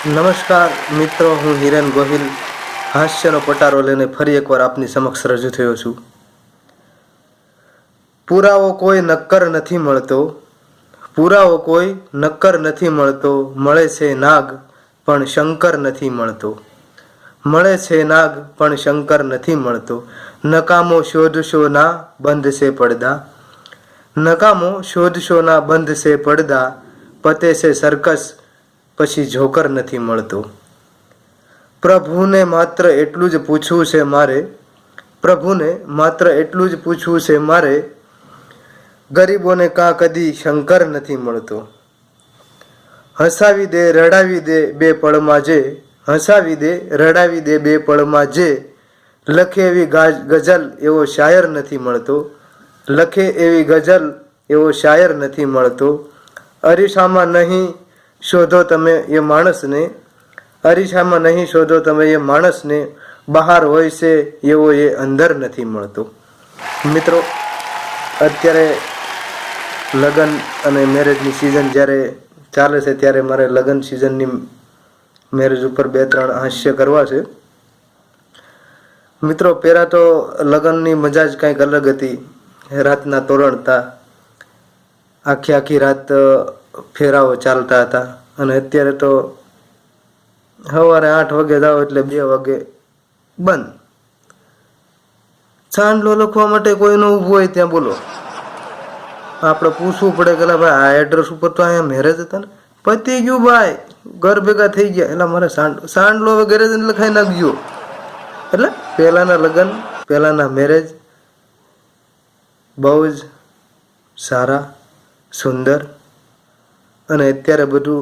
નમસ્કાર મિત્રો, હું હિરેન ગોહિલ હાસ્યનો પટારો લઈને ફરી એકવાર આપની સમક્ષ રજૂ થયો છું. પુરાવો કોઈ નક્કર નથી મળતો, પુરાવો કોઈ નક્કર નથી મળતો, મળે છે નાગ પણ શંકર નથી મળતો, મળે છે નાગ પણ શંકર નથી મળતો. નકામો શોધશો ના બંધ છે પડદા, નકામો શોધશો ના બંધ છે પડદા, પતે છે સર્કસ પછી જોકર નથી મળતો. પ્રભુને માત્ર એટલું જ પૂછવું છે મારે, પ્રભુને માત્ર એટલું જ પૂછવું છે મારે, ગરીબોને કાં કદી શંકર નથી મળતો. હસાવી દે રડાવી દે બે પળમાં જે, હસાવી દે રડાવી દે બે પળમાં જે, લખે એવી ગઝલ એવો શાયર નથી મળતો, લખે એવી ગઝલ એવો શાયર નથી મળતો. અરીસામાં નહીં શોધો તમે એ માણસને, અરીસામાં નહીં શોધો તમે એ માણસને, બહાર હોય છે એવો એ અંદર નથી મળતો. મિત્રો, અત્યારે લગ્ન અને મેરેજની સિઝન જ્યારે ચાલે છે ત્યારે મારે લગ્ન સિઝનની મેરેજ ઉપર 2-3 હાસ્ય કરવા છે. મિત્રો, પહેલાં તો લગ્નની મજા જ કંઈક અલગ હતી. રાતના તોરણતા, આખી રાત ફેરાઓ ચાલતા હતા. અને અત્યારે તો સવારે 8 વાગે જાઓ એટલે 2 વાગે બંધ. ચાંદલો લખવા માટે કોઈ ન ઊભું હોય ત્યાં બોલો, આપણે પૂછવું પડે કે ભાઈ આ એડ્રેસ ઉપર તો અહીંયા મેરેજ હતા ને, પતી ગયું ભાઈ, ઘર ભેગા થઈ ગયા. એટલે મારે સાંડલો હવે ઘરે જઈને લખાઈ નાખજો. એટલે પહેલાંના લગ્ન, પહેલાંના મેરેજ બહુ જ સારા, સુંદર, અને અત્યારે બધું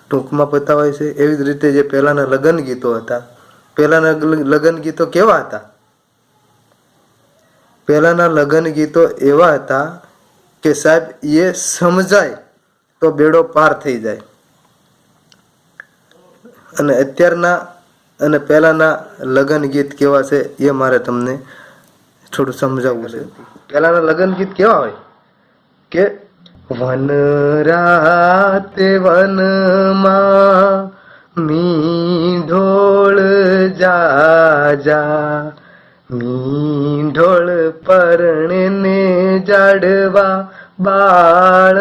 ટૂંકમાં પતાવાય છે. એવી જ રીતે જે પહેલાંના લગ્ન ગીતો હતા, પહેલાંના લગ્ન ગીતો કેવા હતા? પહેલાંના લગ્ન ગીતો એવા હતા કે સાહેબ એ સમજાય તો બેડો પાર થઈ જાય. અને અત્યારના અને પહેલાંના લગ્ન ગીત કેવા છે એ મારે તમને થોડું સમજાવવું છે. પહેલાંના લગ્ન ગીત કેવા હોય કે વન રાતે વનમાં મીંઢોળ જાજા, મીંઢોળ પરણે જાડવા બાળ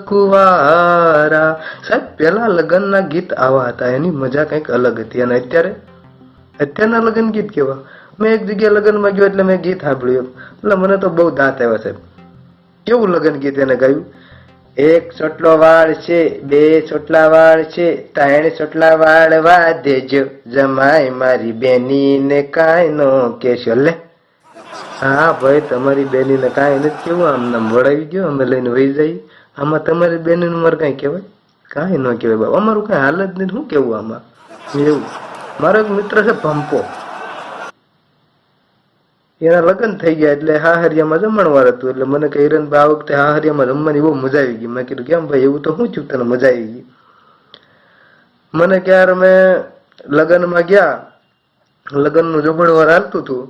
કુવારા. સાહેબ, પેલા લગ્નના ગીત આવા હતા, એની મજા કંઈક અલગ હતી. અને અત્યારના લગ્ન ગીત કેવા? મેં એક જગ્યાએ લગ્નમાં ગયો એટલે મેં ગીત સાંભળ્યું, એટલે મને તો બહુ દાંત આવ્યા સાહેબ. કેવું લગ્ન ગીત એને ગાયું? 1 ચોટલો વાળ છે, 2 ચોટલા વાળ છે, 3 ચોટલા વાળવા દેજો, જમાય મારી બેનીને કાંઈ નો કેશો. લે હા ભાઈ, તમારી બેનીને કાંઈ નથી કેવું, આમ નામ વળાવી ગયો, અમે લઈને વહી જઈએ. આમાં તમારી બેનીનું મારે કાંઈ કહેવાય? કાંઈ ન કહેવાય બાબા, અમારું કાંઈ હાલત નહીં. શું કેવું આમાં? એવું મારો એક મિત્ર છે ભંપો, એના લગ્ન થઈ ગયા એટલે હાહરિયામાં જમણવાર હતું. એટલે મને કહે, હિરણભાઈ આ વખતે હાહરિયામાં જમવાની બહુ મજા આવી ગઈ. મેં કીધું કેમ ભાઈ, એવું તો શું થયું તને મજા આવી ગઈ? મને ક્યારે મેં લગ્નમાં ગયા, લગ્નનું જમણવાર હાલતું હતું,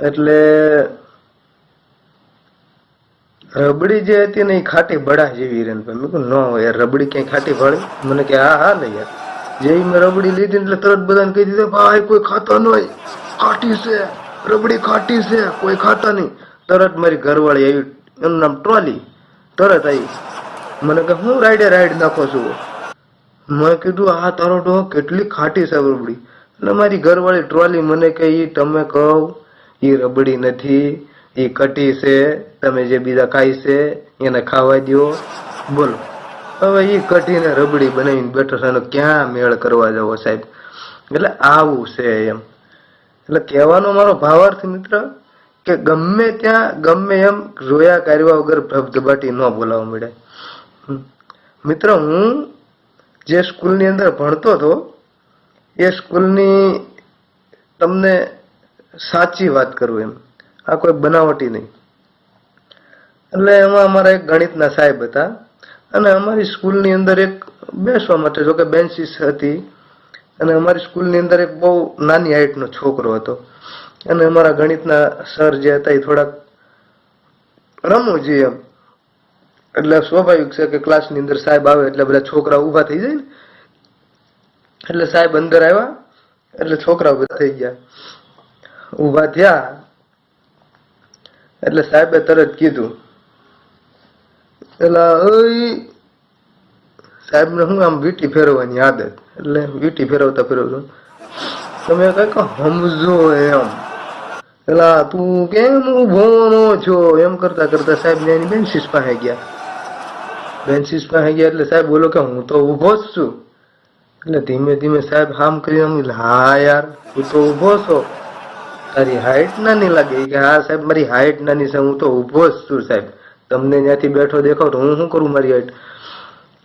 એટલે રબડી જે હતી ને એ ખાટી બડા જેવી. હિરણભાઈ મેં કહ્યું ન હોય યાર, રબડી ક્યાંય ખાટી ભળે? મને કે હા લે યાર. જેવી મેં રબડી લીધી એટલે તરત બધાને કહી દીધું, ભાઈ કોઈ ખાતા ન હોય, ખાટી છે રબડી, ખાટી છે, કોઈ ખાતા નહીં. તરત મારી ઘરવાળી આવી, એનું નામ ટ્રોલી, તરત આવી. મને કે હું રાઈડ નાખો છું? મેં કીધું આ તારો ડો કેટલી ખાટી છે રબડી. એટલે મારી ઘરવાળી ટ્રોલી મને કે ઈ તમે કહો એ રબડી નથી, એ કટી છે, તમે જે બીજા ખાય છે એને ખાવા દો. બોલો હવે એ કટીને રબડી બનાવીને બેઠો છે, એનો ક્યાં મેળ કરવા જવો સાહેબ? એટલે આવું છે એમ. એટલે કહેવાનો મારો ભાવાર્થ મિત્ર કે ગમે ત્યાં ગમે એમ રોયા કાઢવા વગર ધબધબાટી ન બોલાવવા મળે. મિત્ર, હું જે સ્કૂલની અંદર ભણતો હતો એ સ્કૂલની તમને સાચી વાત કરું એમ, આ કોઈ બનાવટી નહીં. એટલે એમાં અમારા એક ગણિતના સાહેબ હતા, અને અમારી સ્કૂલની અંદર એક બેસવા માટે, જો કે બેન્ચીસ હતી, અને અમારી સ્કૂલની અંદર એક બહુ નાની હાઈટનો છોકરો હતો. અને અમારા ગણિતના સર જે હતા એ થોડાક રમૂજી એમ, એટલે સ્વાભાવિક છે કે ક્લાસની અંદર સાહેબ આવે એટલે બધા છોકરા ઊભા થઈ જાય ને, એટલે સાહેબ અંદર આવ્યા એટલે છોકરાઓ બધા થઈ ગયા, ઊભા થયા એટલે સાહેબે તરત કીધું, પેલા સાહેબ ને હું આમ વીટી ફેરવવાની આદત, એટલે વીટી ફેરવતા ફેરવતો તમે કઈક સમજો એમ, પેલા તું કેમ ઉભો નો છો એમ કરતા કરતા સાહેબ ને એની બેન્ચીસ પાસે ગયા. બેન્ચીસ પાસે ગયા એટલે સાહેબ બોલો કે હું તો ઉભો જ છું. એટલે ધીમે ધીમે સાહેબ હામ કરી, હા યાર તું તો ઉભો છો, તારી હાઈટ નાની લાગે. કે હા સાહેબ મારી હાઈટ નાની છે, હું તો ઉભો જ છું સાહેબ, તમને ત્યાંથી બેઠો દેખાવ તો હું શું કરું મારી હાઈટ.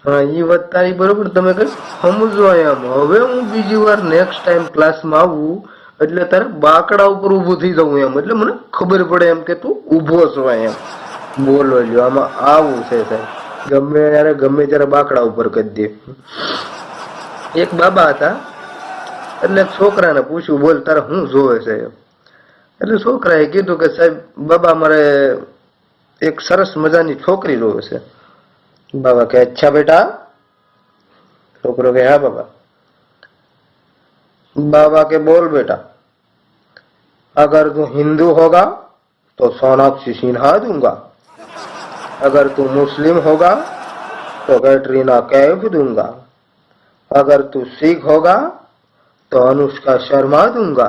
હા એ વાત તારી બરોબર, તમે કઈ સમજો એમ. હવે હું બીજી વાર નેક્સ્ટ ટાઈમ ક્લાસમાં આવું એટલે તારે બાકડા ઉપર ઉભું થઈ જવું એમ, એટલે મને ખબર પડે એમ કે તું ઉભો છો એમ. બોલો લ્યો, આમાં આવું છે સાહેબ, ગમે ત્યારે ગમે ત્યારે બાકડા ઉપર કરી દે. એક બાબા હતા એટલે છોકરાને પૂછ્યું, બોલ તારે શું જોવે છે એમ. એટલે છોકરાએ કીધું કે સાહેબ બાબા મારે એક સરસ મજાની છોકરી જોવે છે. बाबा के अच्छा बेटा, छोकरो के हाँ बाबा. बाबा के बोल बेटा, अगर तू हिंदू होगा तो सोनाक्षी सिन्हा दूंगा, अगर तू मुस्लिम होगा तो कैटरीना कैफ दूंगा, अगर तू सिख होगा तो अनुष्का शर्मा दूंगा,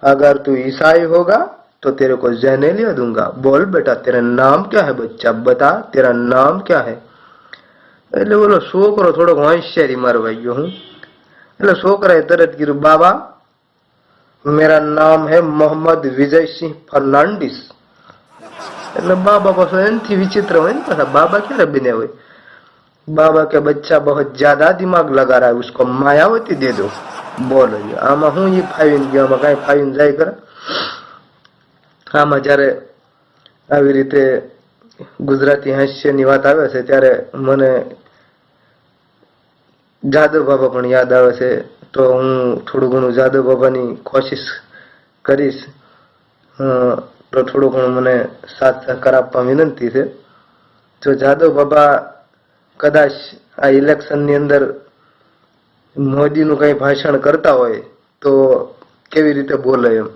अगर तू ईसाई होगा तो तेरे को जेनेलिया दूंगा. बोल बेटा तेरा नाम क्या है बच्चा, बता तेरा नाम क्या है. એટલે બોલો છોકરો થોડોક હોશિયારી મારવા ગયો. હું એટલે છોકરાએ તરત કીધું, બાબા મેરા નામ હે મોહમ્મદ વિજયસિંહ ફર્નાન્ડિસ. એટલે બાબા પાછો એનથી વિચિત્ર હોય ને, પાછા બાબા ક્યારે બન્યા હોય. બાબા કે બચ્ચા બહુ જ્યાદા દિમાગ લગા રહા है, उसको मायावती दे दो. બોલો આમાં હું એ ફાવીને ગયો, આમાં કઈ ફાવીને જાય કરે. આમાં જયારે આવી રીતે ગુજરાતી હાસ્યની વાત આવે છે ત્યારે મને જાદવ બાબા પણ યાદ આવે છે. તો હું થોડું ઘણું જાદવ બાબાની કોશિશ કરીશ, તો થોડું ઘણું મને સાથ સહકાર આપવા વિનંતી છે. જો જાદવ બાબા કદાચ આ ઇલેક્શનની અંદર મોદીનું કઈ ભાષણ કરતા હોય તો કેવી રીતે બોલે એમ.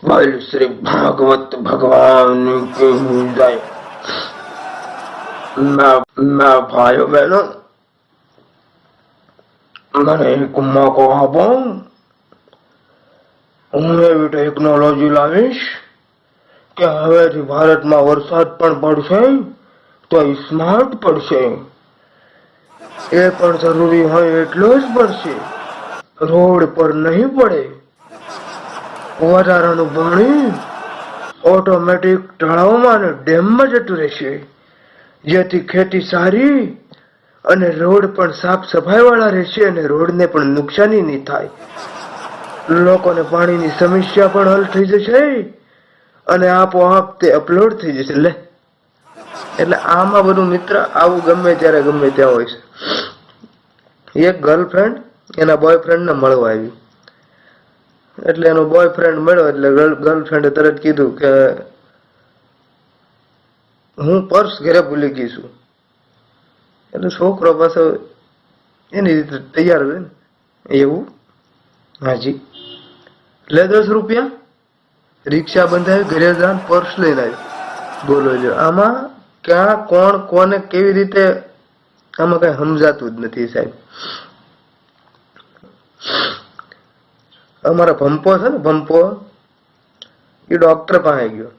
બોલ શ્રી ભાગવત ભગવાન की जय. मैं भाइयों बहनों મને એક મોકો આપો, હું એવી ટેકનોલોજી લાવીશ કે હવેથી ભારતમાં વરસાદ પણ પડશે તો સ્માર્ટ પડશે, એ પણ જરૂરી હોય એટલો જ પડશે, રોડ પર નહીં પડે. વધારાનું પાણી ઓટોમેટિક તળાવમાં અને ડેમમાં જતું રહેશે, જેથી ખેતી સારી અને રોડ પણ સાફ સફાઈ વાળા રહેશે અને રોડને પણ નુકસાની નહીં થાય. લોકોને પાણીની સમસ્યા પણ હલ થઈ જશે અને આપોઆપ તે અપલોડ થઈ જશે. લે એટલે આમાં બધું મિત્ર આવું ગમે ત્યારે ગમે ત્યાં હોય છે. એક ગર્લફ્રેન્ડ એના બોયફ્રેન્ડને મળવા આવી, એટલે એનો બોયફ્રેન્ડ મળ્યો એટલે ગર્લફ્રેન્ડે તરત કીધું કે હું પર્સ ઘરે ભૂલી ગઈ છું. એટલે છોકરો પાછો એની રીતે તૈયાર હોય ને, એવું હાજી લે 10 રૂપિયા, રિક્ષા બંધાવી, ઘરે જા, પર્સ લઈને આવી. બોલો જો આમાં ક્યાં કોણ કોને કેવી રીતે, આમાં કઈ સમજાતું જ નથી સાહેબ. અમારા ભંપો છે ને, ભંપો એ ડોક્ટર પાસે ગયો.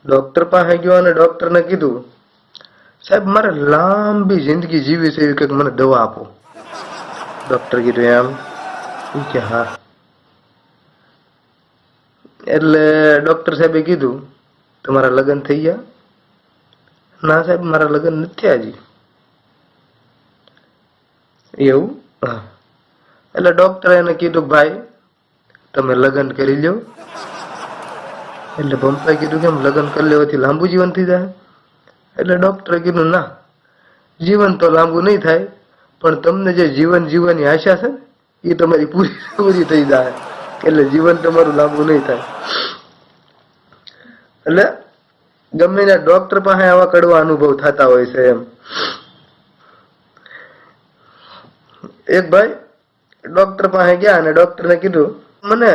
ડોક્ટર પાસે ગયો અને ડોક્ટરને કીધું, સાહેબ મારે લાંબી જિંદગી જીવી છે, એવી કંઈક મને દવા આપો. ડોક્ટર કીધું એમ કે હા. એટલે ડોક્ટર સાહેબે કીધું, તમારા લગ્ન થઈ ગયા? ના સાહેબ મારા લગ્ન નથી થયા હજી. એવું? હા. એટલે ડોક્ટરે એને કીધું, ભાઈ તમે લગ્ન કરી લ્યો. એટલે પંપાએ કીધું, કેમ લગ્ન કરી લેવાથી લાંબુ જીવન થઈ જાય? એટલે ડોક્ટરે કીધું, ના જીવન તો લાંબુ નહીં થાય, પણ તમને જે જીવન જીવવાની આશા છે એ તમારી પૂરી થઈ જાય, એટલે જીવન તમારું લાંબુ નહીં થાય. એટલે ગમે ત્યાં ડોક્ટર પાસે આવા કડવા અનુભવ થતા હોય છે એમ. એક ભાઈ ડોક્ટર પાસે ગયા અને ડોક્ટરને કીધું મને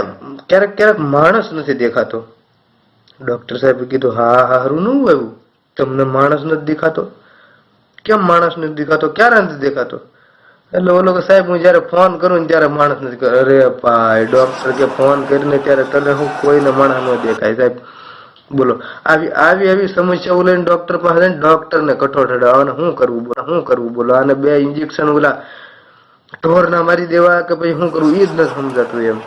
ક્યારેક ક્યારેક માણસ નથી દેખાતો. ડોક્ટર સાહેબે કીધું હા હારું ન હોય એવું, તમને માણસ નથી દેખાતો? કેમ માણસ નથી દેખાતો? ક્યારે નથી દેખાતો? એટલે ઓલો કે સાહેબ હું જયારે ફોન કરું ને ત્યારે માણસ નથી દેખાતો. અરે ભાઈ ડોક્ટર કે ફોન કરીને ત્યારે તને હું કોઈને માણસ ન દેખાય સાહેબ. બોલો આવી આવી આવી સમસ્યાઓ લઈને ડોક્ટર પાસે જઈને ડોક્ટર ને કઠોળ ચડાવવાને શું કરવું બોલો, શું કરવું બોલો? આને 2 ઇન્જેક્શન ઓલા ઢોરના મારી દેવા કે પછી શું કરવું એ જ નથી સમજાતું એમ.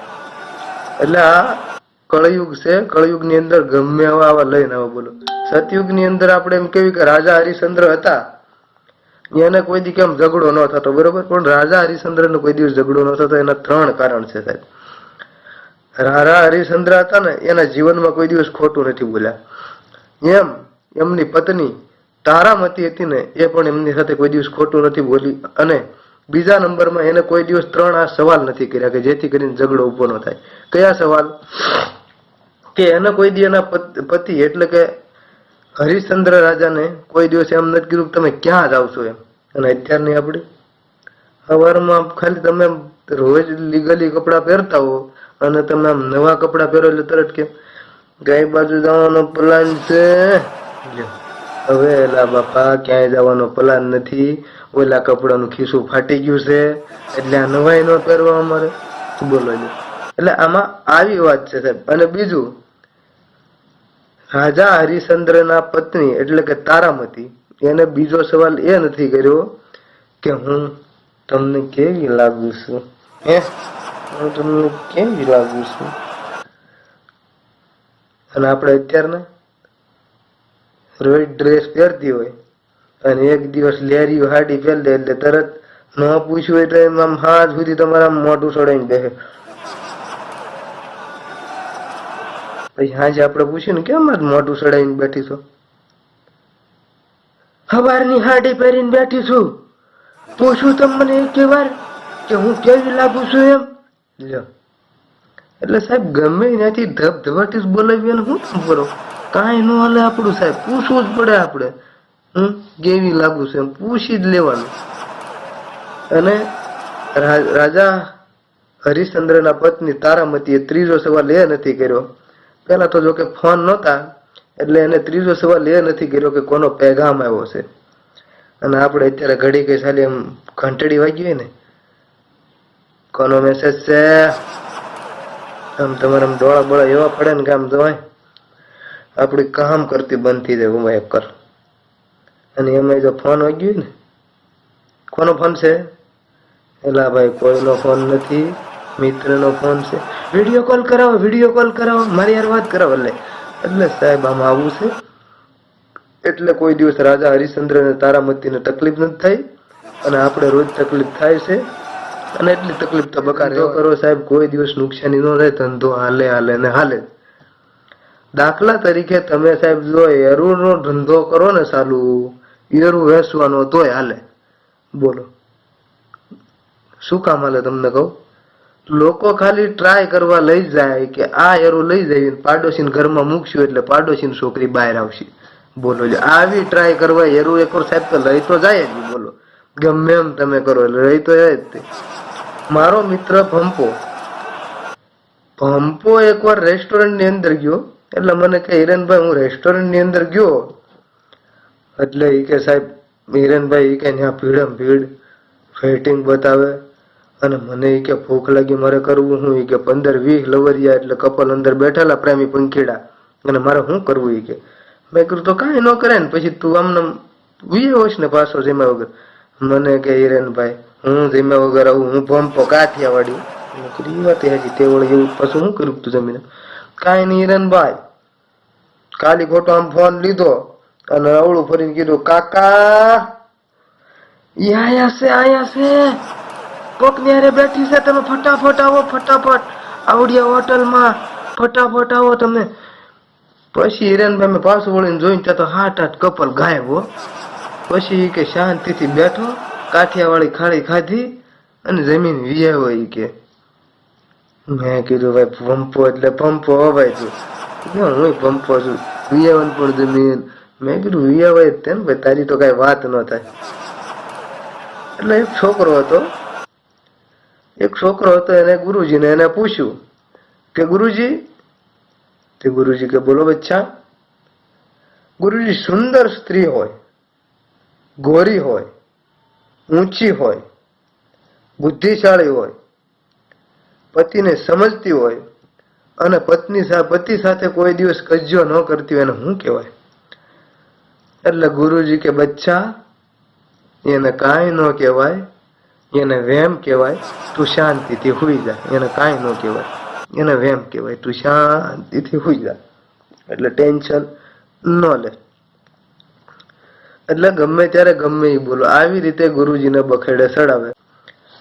એટલે આ કળયુગ છે. કળયુગ ની અંદર ગમે આવા લઈને આવો બોલો. સતયુગ ની અંદર આપણે એમ કેવી કે રાજા હરિશ્ચંદ્ર હતા, એને કોઈ દી કેમ ઝઘડો ન થતો, બરોબર? પણ રાજા હરિશ્ચંદ્ર નો કોઈ દિવસ ઝઘડો ન થતો એના 3 કારણ છે સાહેબ. રાજા હરિશ્ચંદ્ર હતા ને એના જીવનમાં કોઈ દિવસ ખોટું નથી બોલ્યા. એમ એમની પત્ની તારામતી હતી ને એ પણ એમની સાથે કોઈ દિવસ ખોટું નથી બોલી. અને બીજા નંબરમાં એને કોઈ દિવસ 3 આ સવાલ નથી કર્યા કે જેથી કરીને ઝઘડો ઉભો ન થાય. કયા સવાલ? કે એને કોઈ દી એના પતિ એટલે કે હરિશ્ચંદ્ર રાજાને કોઈ દિવસ એમ નથી કીધું તમે ક્યાં જાવ છો એમ. અને અત્યારની આપડી સવારમાં ખાલી તમે રોજ લીગલી કપડા પહેરતા હો અને તમે આમ નવા કપડા પહેરો એટલે તરત કે કઈ બાજુ જવાનો પ્લાન છે? હવે એલા બાપા ક્યાંય જવાનો પ્લાન નથી, ઓલા કપડાનું ખિસ્સું ફાટી ગયું છે એટલે આ નવાઈ ન પહેરવા અમારે. બોલો. એટલે આમાં આવી વાત છે સાહેબ. અને બીજું, રાજા હરિશ્ચંદ્ર ના પત્ની એટલે કે તારામતી એને બીજો સવાલ એ નથી કર્યો કે હું તમને કેવી લાગુ છું, હું તમને કેવી લાગુ છું. અને આપણે અત્યારના રોજ ડ્રેસ પહેરતી હોય અને એક દિવસ લેરી હાડી પહેરી દે એટલે તરત ન પૂછ્યું હોય તો એમ આમ હાથ સુધી તમારા મોઢું સડાઈને બેસે. પછી હાજે આપણે પૂછ્યું ને કેમ મોઢું સડાઈને બેઠી છો? સવારની હાડી પહેરીને બેઠી છું. પૂછું તમે મને એક વાર કે હું કેવી લાગુ છું એમ? લ્યો. એટલે સાહેબ ગમે ત્યાંથી ધબધબાટી બોલાવી અને શું કરો, કાંઈ ન હાલે આપણું સાહેબ. પૂછવું જ પડે આપણે કેવી લાગુ છે એમ પૂછી જ લેવાનું. અને રાજા હરિશ્ચંદ્રના પત્ની તારામતીએ ત્રીજો સવાલ એ નથી કર્યો. પેલા તો જો કે ફોન નહોતા એટલે એને ત્રીજો સવાલ એ નથી કર્યો કે કોનો પેગામ આવ્યો છે. અને આપણે અત્યારે ઘડી કઈ સાલી એમ ઘંટડી વાગી હોય ને કોનો મેસેજ છે, આમ તમારે આમ ડોળા બોળા એવા પડે ને કે આમ જોવાય આપડી કામ કરતી બંધ થઈ જાય ઉમા કર. અને એમાં જો ફોન વાગ્યો ને કોનો ફોન છે? એલા ભાઈ કોઈનો ફોન નથી, મિત્રનો ફોન છે. વિડીયો કોલ કરાવો, વિડીયો કોલ કરાવો, મારી યાર વાત કરાવો. એટલે સાહેબ આમાં આવું છે. એટલે કોઈ દિવસ રાજા હરિશ્ચંદ્ર ને તારામતીને તકલીફ નથી થઈ અને આપણે રોજ તકલીફ થાય છે. અને એટલી તકલીફ તો બકાર કરો સાહેબ, કોઈ દિવસ નુકસાની ન રહે, ધંધો હાલે હાલે ને હાલે. દાખલા તરીકે તમે સાહેબ જો એરુ નો ધંધો કરો ને ચાલુ, એરું વેચવાનો તોય હાલે. બોલો શું કામ હાલે તમને કહું? લોકો ખાલી ટ્રાય કરવા લઈ જાય કે આ એરું લઈ જાય પાડોશી ઘરમાં મૂકશું એટલે પાડોશી છોકરી બહાર આવશે. બોલો આવી ટ્રાય કરવા એરું એક વાર સાહેબ તો લઈ તો જાય જ. બોલો ગમે એમ તમે કરો એટલે લઈ તો જાય જ. મારો મિત્ર ભંપો એકવાર રેસ્ટોરન્ટ ની અંદર ગયો એટલે મને કે હિરેનભાઈ હું રેસ્ટોરન્ટ ની અંદર ગયો એટલે એ કે સાહેબ હિરેનભાઈ કે ત્યાં ભીડમ ભીડ ફેટિંગ બતાવે અને મને એ કે ભૂખ લાગી મારે કરવું હું એ કે 15-20 લવરિયા એટલે કપલ અંદર બેઠેલા પ્રેમી પંખીડા અને મારે શું કરવું એ કે. મેં કીધું તો કાંઈ ન કરે ને પછી તું આમને વીએ હોશ ને પાછો જમ્યા વગર. મને કે હિરેનભાઈ હું જમ્યા વગર આવું, હું ભંપો કાઠિયાવાડી. એ વાત હજી તે વળે એવું પાછું શું કર્યું તું જમીને? કાંઈ નહીં હિરેનભાઈ, ખાલી ખોટો આમ ફોન લીધો અને અવળું ફરીને કીધું કાકા ઈ આયા છે કોકની હારે બેઠી છે, તમે ફટાફટ આવો, ફટાફટ આવડિયા હોટલમાં ફટાફટ આવો તમે. પછી હિરેનભાઈ મેં પાછું વળીને જોઈને ત્યાં તો 7-8 કપલ ગાયબ હો. પછી કે શાંતિથી બેઠો, કાઠિયાવાડી ખાડી ખાધી અને જમીન વિયાવો ઈ કે. મેં કીધું ભાઈ પંપો એટલે પંપો હો ભાઈ તું. હું પંપો છું, વિયાવન પણ જમીન. મેં કીધું વિયાવાય જ તે ને ભાઈ, તારી તો કઈ વાત ન થાય. એટલે એક છોકરો હતો એક છોકરો હતો, એને ગુરુજીને એને પૂછ્યું કે ગુરુજી, તે ગુરુજી કે બોલો બચ્ચા. ગુરુજી, સુંદર સ્ત્રી હોય, ગોરી હોય, ઊંચી હોય, બુદ્ધિશાળી હોય, પતિને સમજતી હોય અને પતિ સાથે કોઈ દિવસ કજ્જો ન કરતી હોય, એને શું કહેવાય? એટલે ગુરુજી કે બચ્ચા, એને કાંઈ ન કહેવાય, એને વેમ કહેવાય. તું શાંતિથી હુઈ જા, એને કાંઈ ન કહેવાય, એને વેમ કહેવાય. તું શાંતિથી હુઈ જા, એટલે ટેન્શન ન લે. એટલે ગમે ત્યારે ગમે એ બોલો, આવી રીતે ગુરુજીને બખેડે ચડાવે.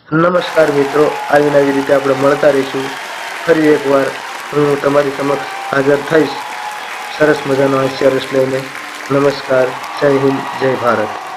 નમસ્કાર મિત્રો, આવી રીતે આપણે મળતા રહીશું. ફરી એકવાર હું તમારી સમક્ષ હાજર થઈશ સરસ મજાનો હાસ્યરસ લઈને. નમસ્કાર, જય હિન્દ, જય ભારત.